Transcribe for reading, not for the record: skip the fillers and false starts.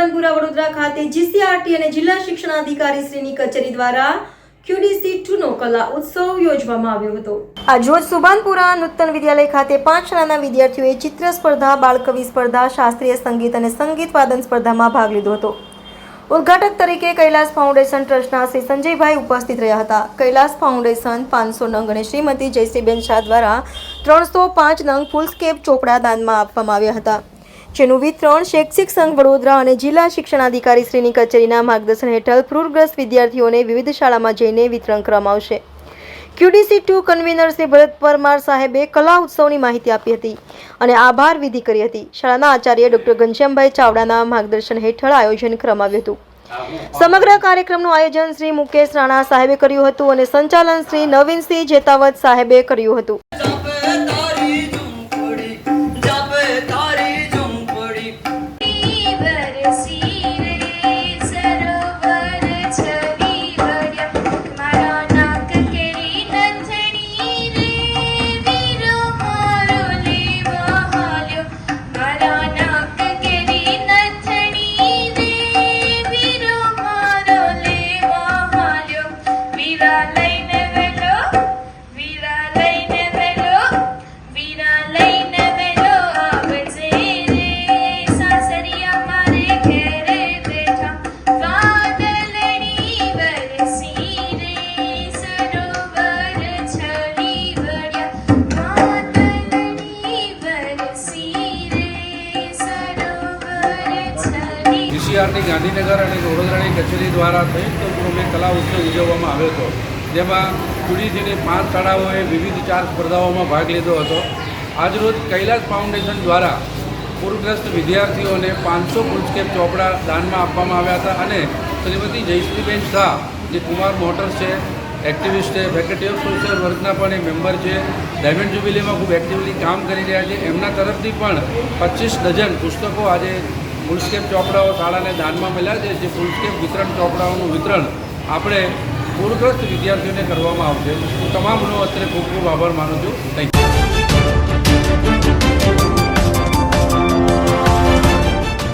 સુભાનપુરા વડોદરા ખાતે જીસીઆરટી અને જિલ્લા શિક્ષણાધિકારી શ્રીની કચેરી દ્વારા QDC2 નો કલા ઉત્સવ યોજવામાં આવ્યો હતો। આજરોજ સુભાનપુરા નૂતન વિદ્યાલય ખાતે 5 શાળાના વિદ્યાર્થીઓએ ચિત્ર સ્પર્ધા, બાળકવિ સ્પર્ધા, શાસ્ત્રીય સંગીત અને સંગીત વાદન સ્પર્ધામાં ભાગ લીધો હતો। ઉદ્ઘાટક તરીકે કૈલાસ ફાઉન્ડેશન ટ્રસ્ટના શ્રી સંજયભાઈ ઉપસ્થિત રહ્યા હતા। કૈલાસ ફાઉન્ડેશન 500 નંગ અને શ્રીમતી જયશ્રીબેન શાહ દ્વારા 305 નંગ ફૂલસ્કેપ ચોપડા દાનમાં આપવામાં આવ્યા હતા, જેનું વિતરણ શૈક્ષિક સંઘ વડોદરા અને જિલ્લા શિક્ષણાધિકારી શ્રીની કચેરીના માર્ગદર્શન હેઠળ પૂરગ્રસ્ત વિદ્યાર્થીઓને વિવિધ શાળામાં જઈને વિતરણ કરવામાં આવશે। QDC2 કન્વીનર શ્રી ભરત પરમાર સાહેબે કલા ઉત્સવની માહિતી આપી હતી અને આભાર વિધિ કરી હતી। શાળાના આચાર્ય ડોક્ટર ઘનશ્યામભાઈ ચાવડાના માર્ગદર્શન હેઠળ આયોજન કરવામાં આવ્યું હતું। સમગ્ર કાર્યક્રમનું આયોજન શ્રી મુકેશ રાણા સાહેબે કર્યું હતું અને સંચાલન શ્રી નવીનસિંહ જેતાવત સાહેબે કર્યું હતું। જીસીઆરટી ગાંધીનગર અને વડોદરાની કચેરી દ્વારા સંયુક્ત ઉપક્રમે કલા ઉત્સવ ઉજવવામાં આવ્યો હતો, જેમાં QDCની 5 શાળાઓએ વિવિધ 4 સ્પર્ધાઓમાં ભાગ લીધો હતો। આજરોજ કૈલાસ ફાઉન્ડેશન દ્વારા પૂરગ્રસ્ત વિદ્યાર્થીઓને 500 ફૂલસ્કેપ ચોપડા દાનમાં આપવામાં આવ્યા હતા અને શ્રીમતી જયશ્રીબેન શાહ, જે કુમાર મોટર્સ છે, એક્ટિવિસ્ટ છે, ફેકલ્ટી ઓફ સોશિયલ વર્કના પણ એ મેમ્બર છે, ડાયમંડ જ્યુબિલીમાં ખૂબ એક્ટિવલી કામ કરી રહ્યા છે, એમના તરફથી પણ 25 ડઝન પુસ્તકો આજે ફૂલસ્કેપ ચોપડાઓ શાળાને દાનમાં મળ્યા છે। જે ફૂલસ્કેપ વિતરણ ચોપડાઓનું વિતરણ આપણે પૂરગ્રસ્ત વિદ્યાર્થીઓને કરવામાં આવશે। હું તમામનો અત્રે ખૂબ ખૂબ આભાર માનું છું। Thank you.